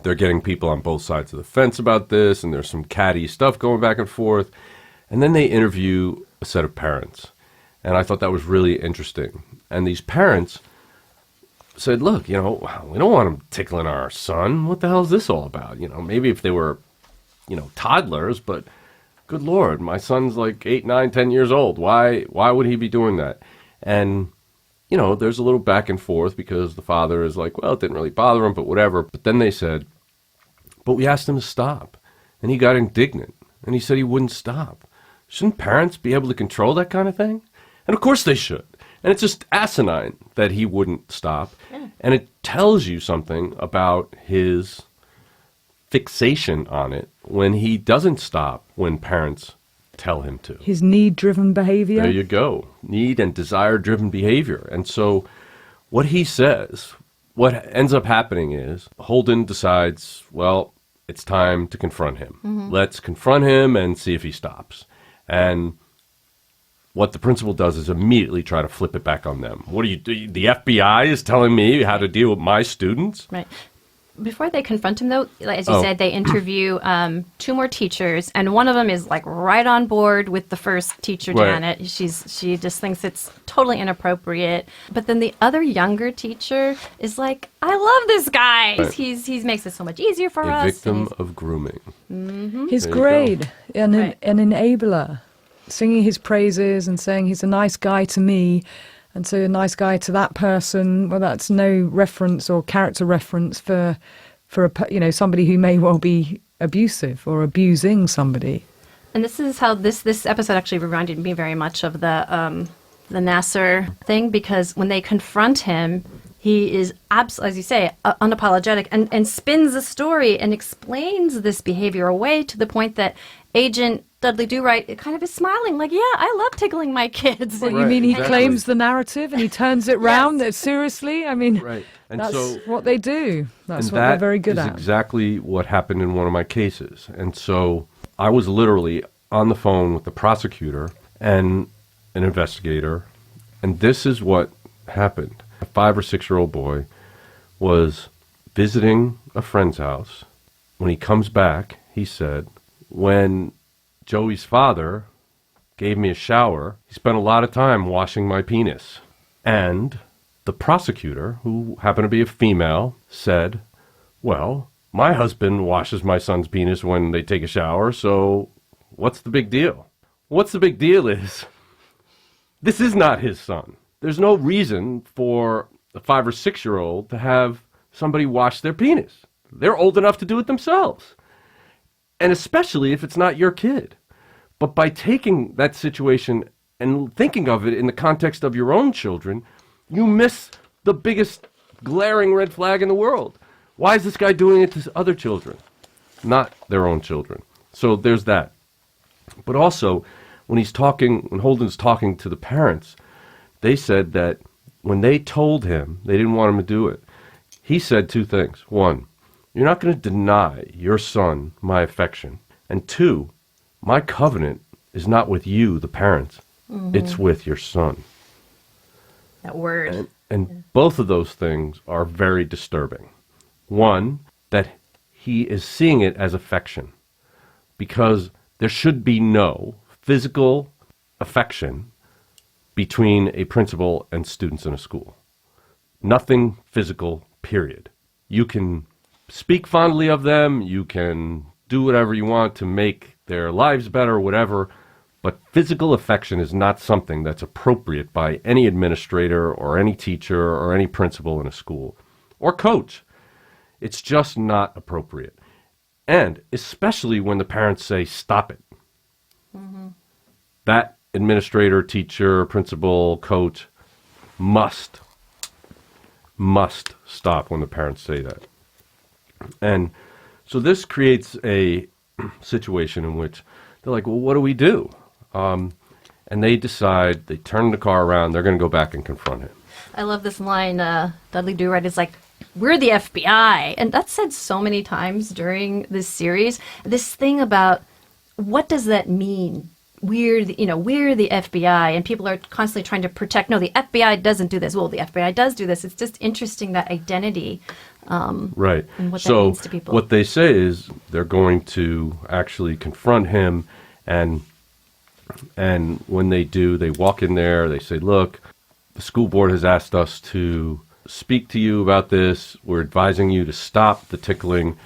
they're getting people on both sides of the fence about this, and there's some catty stuff going back and forth. And then they interview a set of parents. And I thought that was really interesting. And these parents said, look, you know, we don't want him tickling our son. What the hell is this all about? You know, maybe if they were, you know, toddlers, but good Lord, my son's like 8, 9, 10 years old. Why would he be doing that? And, you know, there's a little back and forth because the father is like, well, it didn't really bother him, but whatever. But then they said, but we asked him to stop. And he got indignant. And he said he wouldn't stop. Shouldn't parents be able to control that kind of thing? And of course they should. And it's just asinine that he wouldn't stop. Yeah. And it tells you something about his fixation on it when he doesn't stop when parents tell him to. His need-driven behavior. There you go. Need and desire-driven behavior. And so what he says, what ends up happening is Holden decides, well, it's time to confront him. Let's confront him and see if he stops. And what the principal does is immediately try to flip it back on them. What do you do? The FBI is telling me how to deal with my students? Right. Before they confront him, though, as you said, they interview 2 more teachers, and one of them is like right on board with the first teacher, Janet. Right. She just thinks it's totally inappropriate. But then the other younger teacher is like, I love this guy. Right. He makes it so much easier for us. A victim of grooming. He's great, an enabler. Singing his praises and saying he's a nice guy to me, and so a nice guy to that person. Well, that's no reference or character reference for somebody who may well be abusive or abusing somebody. And this is how this episode actually reminded me very much of the Nasser thing, because when they confront him, he is absolutely, as you say, unapologetic and spins the story and explains this behavior away to the point that Agent Dudley Do-Right kind of is smiling like, yeah, I love tickling my kids. Well, you mean he claims the narrative and he turns it round? Yes. Seriously? I mean, and that's so, what they do. That's what they're very good at. That's exactly what happened in one of my cases. And so I was literally on the phone with the prosecutor and an investigator, and this is what happened. A 5 or 6-year-old boy was visiting a friend's house. When he comes back, he said, when Joey's father gave me a shower, he spent a lot of time washing my penis. And the prosecutor, who happened to be a female, said, well, my husband washes my son's penis when they take a shower, so what's the big deal? What's the big deal is, this is not his son. There's no reason for a 5 or 6-year-old to have somebody wash their penis. They're old enough to do it themselves. And especially if it's not your kid. But by taking that situation and thinking of it in the context of your own children, you miss the biggest glaring red flag in the world. Why is this guy doing it to other children, not their own children? So there's that. But also, when Holden's talking to the parents, they said that when they told him they didn't want him to do it, he said 2 things. 1, You're not going to deny your son my affection. And 2, my covenant is not with you, the parents. It's with your son. That word. And both of those things are very disturbing. One, that he is seeing it as affection, because there should be no physical affection between a principal and students in a school. Nothing physical, period. You can speak fondly of them, you can do whatever you want to make their lives better, whatever, but physical affection is not something that's appropriate by any administrator or any teacher or any principal in a school or coach. It's just not appropriate. And especially when the parents say, stop it. That administrator, teacher, principal, coach must stop when the parents say that. And so this creates a situation in which they're like, well, what do we do? And they decide, they turn the car around, they're going to go back and confront him. I love this line, Dudley Do-Right is like, we're the FBI. And that's said so many times during this series. This thing about, what does that mean? We're the FBI, and people are constantly trying to protect. No, the FBI doesn't do this. Well, the FBI does do this. It's just interesting, that identity. Right. And what that So means to people. what they say is they're going to actually confront him, and when they do, they walk in there, they say, look, the school board has asked us to speak to you about this. We're advising you to stop the tickling.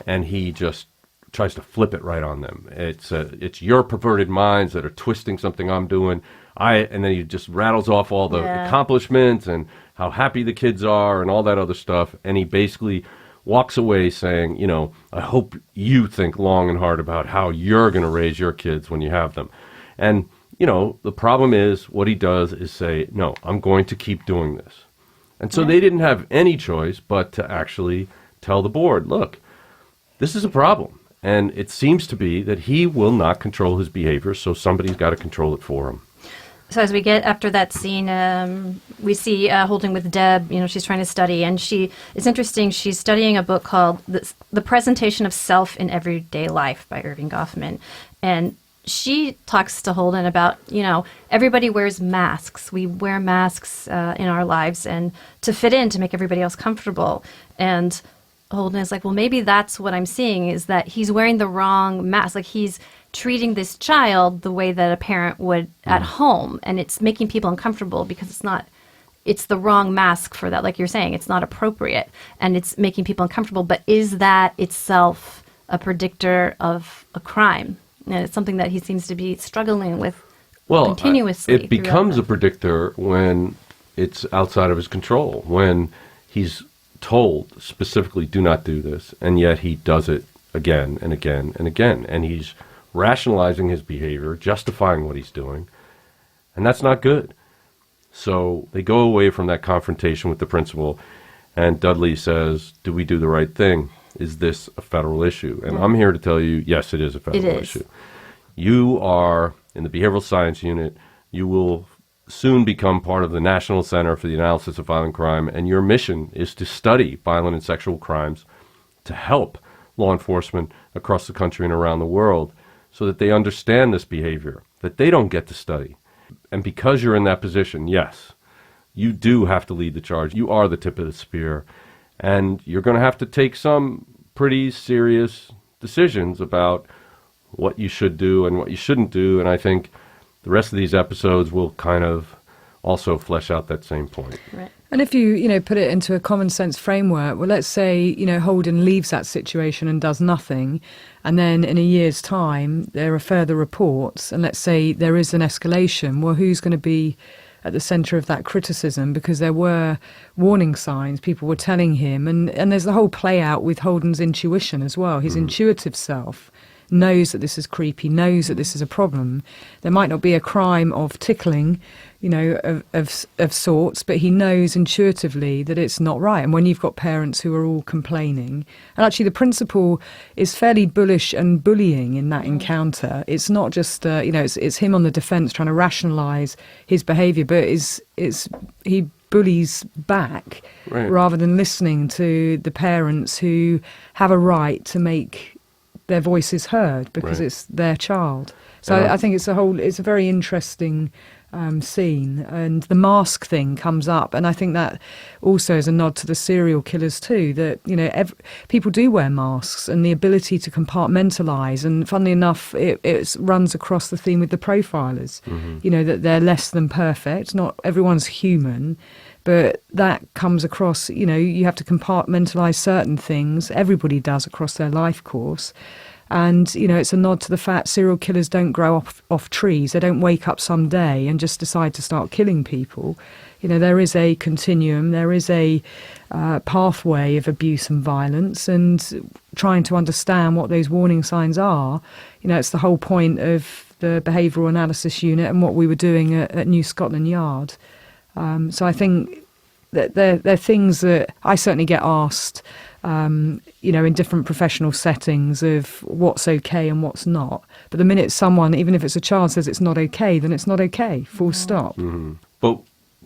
And he just tries to flip it right on them. It's your perverted minds that are twisting something I'm doing. And then he just rattles off all the accomplishments and how happy the kids are and all that other stuff. And he basically walks away saying, I hope you think long and hard about how you're going to raise your kids when you have them. And, the problem is what he does is say, no, I'm going to keep doing this. And so they didn't have any choice but to actually tell the board, look, this is a problem. And it seems to be that he will not control his behavior, so somebody's got to control it for him. So as we get after that scene, we see Holden with Deb. She's trying to study, and it's interesting. She's studying a book called The Presentation of Self in Everyday Life by Irving Goffman. And she talks to Holden about, everybody wears masks. We wear masks in our lives and to fit in, to make everybody else comfortable. And Holden is like, well, maybe that's what I'm seeing, is that he's wearing the wrong mask. Like, he's treating this child the way that a parent would at home. And it's making people uncomfortable because it's the wrong mask for that. Like you're saying, it's not appropriate and it's making people uncomfortable. But is that itself a predictor of a crime? And it's something that he seems to be struggling with continuously. It becomes a predictor when it's outside of his control, when he's told specifically, do not do this, and yet he does it again and again and again. And he's rationalizing his behavior, justifying what he's doing, and that's not good. So they go away from that confrontation with the principal, and Dudley says, do we do the right thing? Is this a federal issue? And I'm here to tell you, yes, it is a federal issue. You are in the Behavioral Science Unit. You will soon become part of the National Center for the Analysis of Violent Crime, and your mission is to study violent and sexual crimes to help law enforcement across the country and around the world so that they understand this behavior that they don't get to study. And because you're in that position, yes, you do have to lead the charge. You are the tip of the spear. And you're going to have to take some pretty serious decisions about what you should do and what you shouldn't do. And I think the rest of these episodes will kind of also flesh out that same point. Right. And if you put it into a common sense framework, well, let's say, Holden leaves that situation and does nothing. And then in a year's time, there are further reports. And let's say there is an escalation. Well, who's going to be at the centre of that criticism? Because there were warning signs, people were telling him. And there's the whole play out with Holden's intuition as well. His intuitive self knows that this is creepy, knows that this is a problem. There might not be a crime of tickling, of sorts, but he knows intuitively that it's not right. And when you've got parents who are all complaining, and actually the principal is fairly bullish and bullying in that encounter. It's not just, it's him on the defence trying to rationalise his behaviour, but he bullies back Right. rather than listening to the parents who have a right to make their voices heard because Right. it's their child. So And I think it's a very interesting scene, and the mask thing comes up, and I think that also is a nod to the serial killers too, that, you know, people do wear masks, and the ability to compartmentalize, and funnily enough it runs across the theme with the profilers, you know, that they're less than perfect, not everyone's human, but that comes across, you know, you have to compartmentalize certain things, everybody does across their life course. And, you know, it's a nod to the fact serial killers don't grow off trees. They don't wake up someday and just decide to start killing people. You know, there is a continuum, there is a pathway of abuse and violence, and trying to understand what those warning signs are, you know, it's the whole point of the behavioural analysis unit and what we were doing at New Scotland Yard. So I think that they're things that I certainly get asked, you know, in different professional settings of what's okay and what's not. But the minute someone, even if it's a child, says it's not okay, then it's not okay, full stop.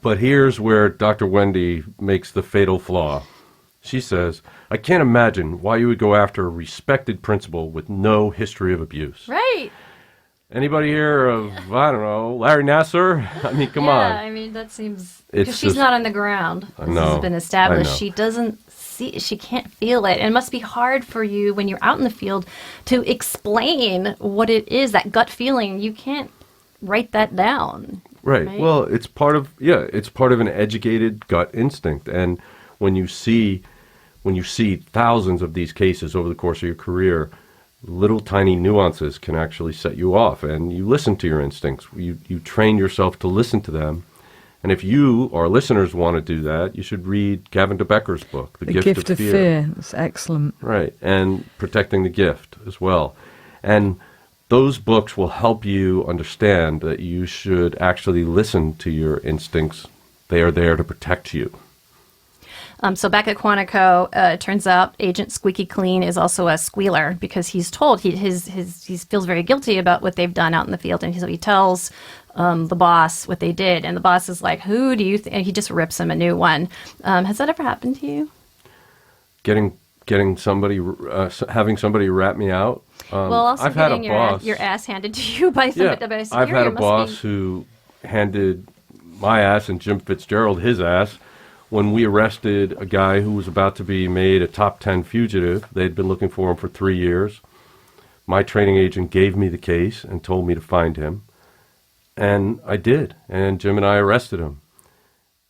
But here's where Dr. Wendy makes the fatal flaw. She says, I can't imagine why you would go after a respected principal with no history of abuse. Right. Anybody here of, I don't know, Larry Nassar? I mean, come on. Yeah, I mean, that seems... It's Because she's just- not on the ground. I This know, has been I established. know. She doesn't see... She can't feel it. And it must be hard for you when you're out in the field to explain what it is, that gut feeling. You can't write that down. Right. Well, it's part of an educated gut instinct. And when you see thousands of these cases over the course of your career, little tiny nuances can actually set you off, and you listen to your instincts. You train yourself to listen to them. And if you, our listeners, want to do that, you should read Gavin de Becker's book, The Gift of Fear. It's excellent. Right, and Protecting the Gift as well. And those books will help you understand that you should actually listen to your instincts. They are there to protect you. So back at Quantico, it turns out Agent Squeaky Clean is also a squealer because he's told he feels very guilty about what they've done out in the field, and he tells the boss what they did, and the boss is like, "Who do you?" And he just rips him a new one. Has that ever happened to you? Getting somebody, having somebody rat me out. Well, also I've had getting your ass handed to you by somebody. By a superior I've had a must boss be- who handed my ass and Jim Fitzgerald his ass when we arrested a guy who was about to be made a top 10 fugitive. They'd been looking for him for 3 years. My training agent gave me the case and told me to find him. And I did. And Jim and I arrested him.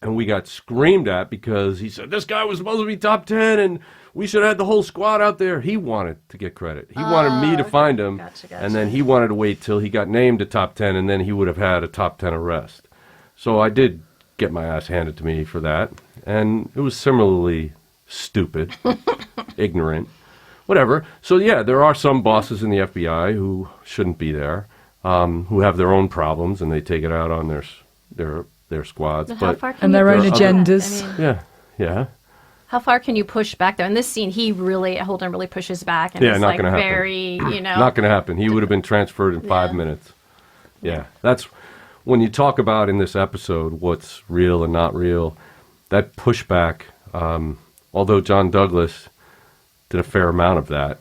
And we got screamed at because he said, this guy was supposed to be top 10 and we should have had the whole squad out there. He wanted to get credit. He wanted me to find him. Gotcha. And then he wanted to wait till he got named a top 10 and then he would have had a top 10 arrest. So I did get my ass handed to me for that. And it was similarly stupid, ignorant, whatever. So yeah, there are some bosses in the FBI who shouldn't be there, who have their own problems and they take it out on their squads. How far can And you their own push back? agendas. I mean, Yeah. how far can you push back there? In this scene, Holden really pushes back and Yeah, is not like gonna happen. very, Not going to happen. He would have been transferred in 5 minutes. Yeah. That's when you talk about in this episode what's real and not real, that pushback, although John Douglas did a fair amount of that,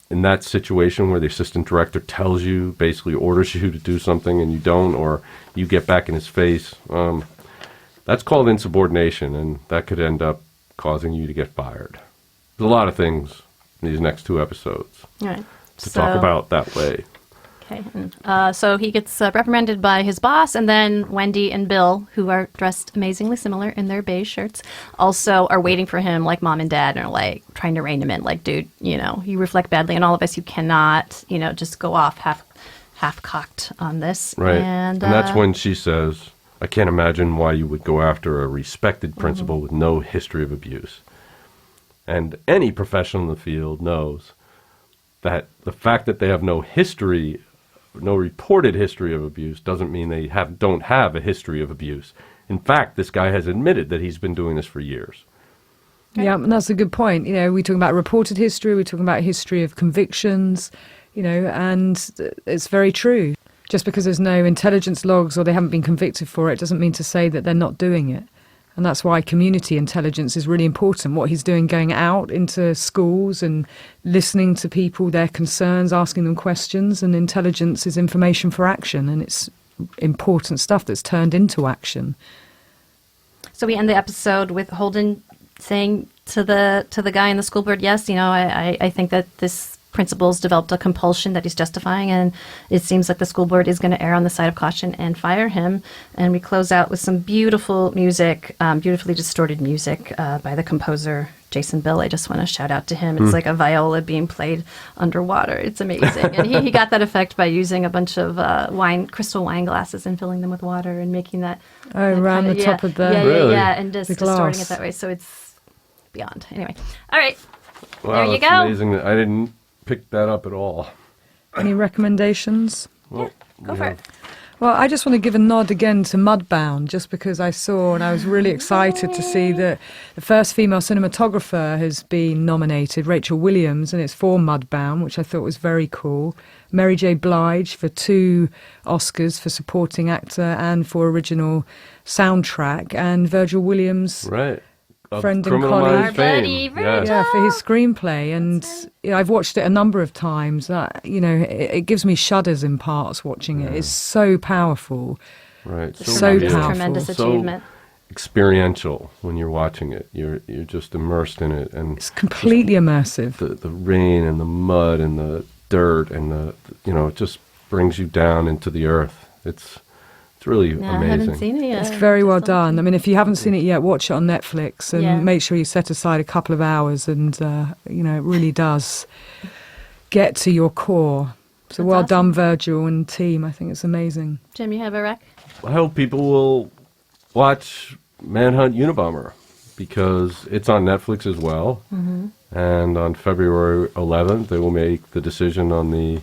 in that situation where the assistant director tells you, basically orders you to do something and you don't, or you get back in his face, that's called insubordination, and that could end up causing you to get fired. There's a lot of things in these next 2 episodes All right. to talk about that way. Okay. And, so he gets reprimanded by his boss, and then Wendy and Bill, who are dressed amazingly similar in their beige shirts, also are waiting for him like mom and dad and are like trying to rein him in. Like, dude, you reflect badly on all of us. You cannot, just go off half-cocked on this. Right. And that's when she says, I can't imagine why you would go after a respected principal with no history of abuse. And any professional in the field knows that the fact that they have no reported history of abuse doesn't mean they don't have a history of abuse. In fact, this guy has admitted that he's been doing this for years. Yeah, and that's a good point. We're talking about reported history, we're talking about history of convictions, and it's very true. Just because there's no intelligence logs or they haven't been convicted for it doesn't mean to say that they're not doing it. And that's why community intelligence is really important. What he's doing, going out into schools and listening to people, their concerns, asking them questions. And intelligence is information for action. And it's important stuff that's turned into action. So we end the episode with Holden saying to the guy in the school board, yes, I think that this principal's developed a compulsion that he's justifying, and it seems like the school board is going to err on the side of caution and fire him. And we close out with some beautiful music, beautifully distorted music by the composer Jason Bill. I just want to shout out to him. It's like a viola being played underwater. It's amazing. And he got that effect by using a bunch of crystal wine glasses and filling them with water and making that around the top of the and just distorting it that way. So it's beyond. Anyway, all right. Wow, there you that's go. amazing. I didn't pick that up at all. Any recommendations? Well, Go for it. Well, I just want to give a nod again to Mudbound, just because I saw and I was really excited to see that the first female cinematographer has been nominated, Rachel Williams, and it's for Mudbound, which I thought was very cool. Mary J. Blige for 2 Oscars for supporting actor and for original soundtrack, and Virgil Williams, right. friend and Criminal colleague. Minds fame. Buddy, Yes. Yeah, for his screenplay, and I've watched it a number of times. It gives me shudders in parts watching it. It's so powerful. Right. So powerful. Tremendous achievement. Experiential when you're watching it. You're just immersed in it, and It's completely immersive. the rain and the mud and the dirt and it just brings you down into the earth. It's really No, I amazing. haven't seen it yet. It's very well done. I mean, if you haven't seen it yet, watch it on Netflix and make sure you set aside a couple of hours, and it really does get to your core. So well done, Virgil and team. I think it's amazing. Jim, you have a rec? I hope people will watch Manhunt Unabomber, because it's on Netflix as well. Mm-hmm. And on February 11th, they will make the decision on the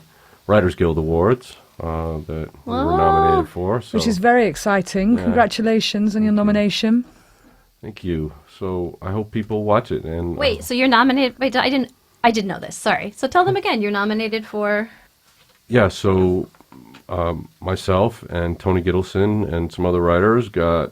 Writers Guild Awards that we were nominated for. So, Which is very exciting. Yeah. Congratulations on your nomination. Thank you. So I hope people watch it. And Wait, so you're nominated? Wait, I didn't know this. Sorry. So tell them again. You're nominated for. yeah, so myself and Tony Gittleson and some other writers got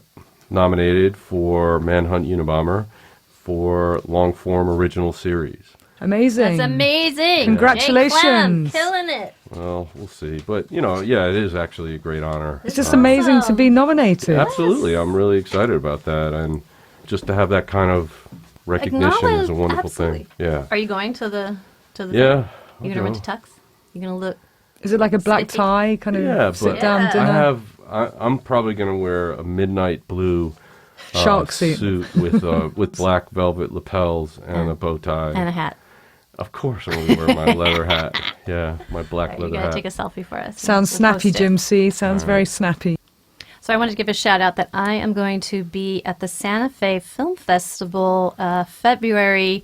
nominated for Manhunt Unabomber for long-form original series. Amazing. That's amazing. Congratulations. Jay Clem, killing it. Well, we'll see. But, it is actually a great honor. It's just amazing to be nominated. Absolutely. I'm really excited about that. And just to have that kind of recognition is a wonderful thing. Yeah. Are you going to the Yeah. You're going to rent a tux? You're going to look. Is it like a black tie kind of sit down dinner? I'm probably going to wear a midnight blue Shark suit with black velvet lapels and a bow tie. And a hat. Of course, I'm going to wear my leather hat. Yeah, my black Right, leather you got hat. to take a selfie for us. Sounds We'll snappy, post it. Jim C. Sounds very snappy. So I wanted to give a shout out that I am going to be at the Santa Fe Film Festival February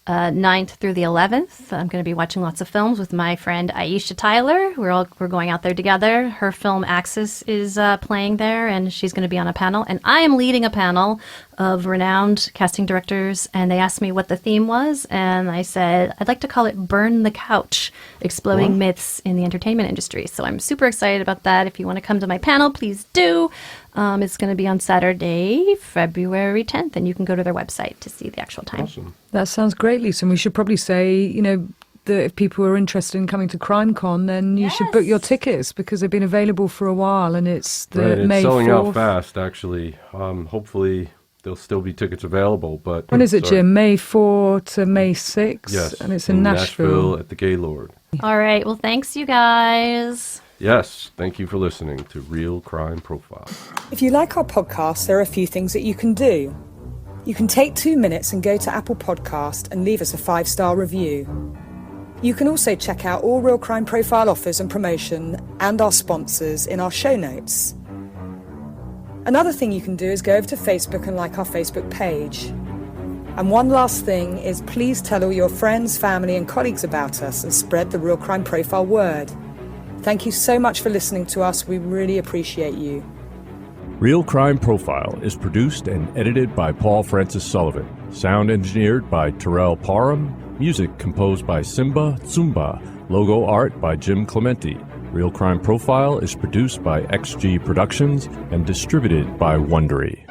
9th through the 11th. I'm going to be watching lots of films with my friend Aisha Tyler. We're going out there together. Her film Axis is playing there, and she's going to be on a panel. And I am leading a panel of renowned casting directors, and they asked me what the theme was, and I said, I'd like to call it Burn the Couch, Exploding Myths in the Entertainment Industry. So I'm super excited about that. If you want to come to my panel, please do. It's going to be on Saturday, February 10th, and you can go to their website to see the actual time. Awesome. That sounds great, Lisa. And we should probably say, that if people are interested in coming to CrimeCon, then you should book your tickets, because they've been available for a while, and it's the Right, it's May selling 4th. out fast, actually. Hopefully, there'll still be tickets available. But When is it, sorry. Jim? May 4 to May 6? Yes, And it's in Nashville. at the Gaylord. All right. Well, thanks, you guys. Yes, thank you for listening to Real Crime Profile. If you like our podcast, there are a few things that you can do. You can take 2 minutes and go to Apple Podcast and leave us a 5-star review. You can also check out all Real Crime Profile offers and promotion and our sponsors in our show notes. Another thing you can do is go over to Facebook and like our Facebook page. And one last thing is, please tell all your friends, family and colleagues about us and spread the Real Crime Profile word. Thank you so much for listening to us. We really appreciate you. Real Crime Profile is produced and edited by Paul Francis Sullivan. Sound engineered by Terrell Parham. Music composed by Simba Tsumba. Logo art by Jim Clementi. Real Crime Profile is produced by XG Productions and distributed by Wondery.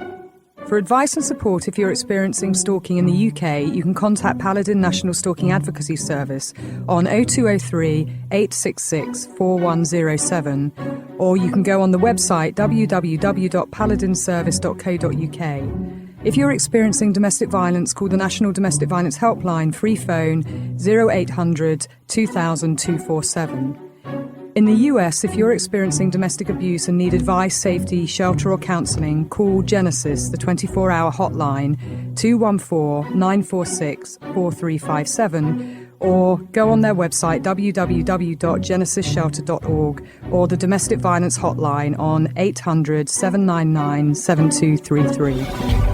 For advice and support if you're experiencing stalking in the UK, you can contact Paladin National Stalking Advocacy Service on 0203 866 4107, or you can go on the website www.paladinservice.co.uk. If you're experiencing domestic violence, call the National Domestic Violence Helpline free phone 0800 2000 247. In the US, if you're experiencing domestic abuse and need advice, safety, shelter or counselling, call Genesis, the 24-hour hotline, 214-946-4357, or go on their website, www.genesisshelter.org, or the Domestic Violence Hotline on 800-799-7233.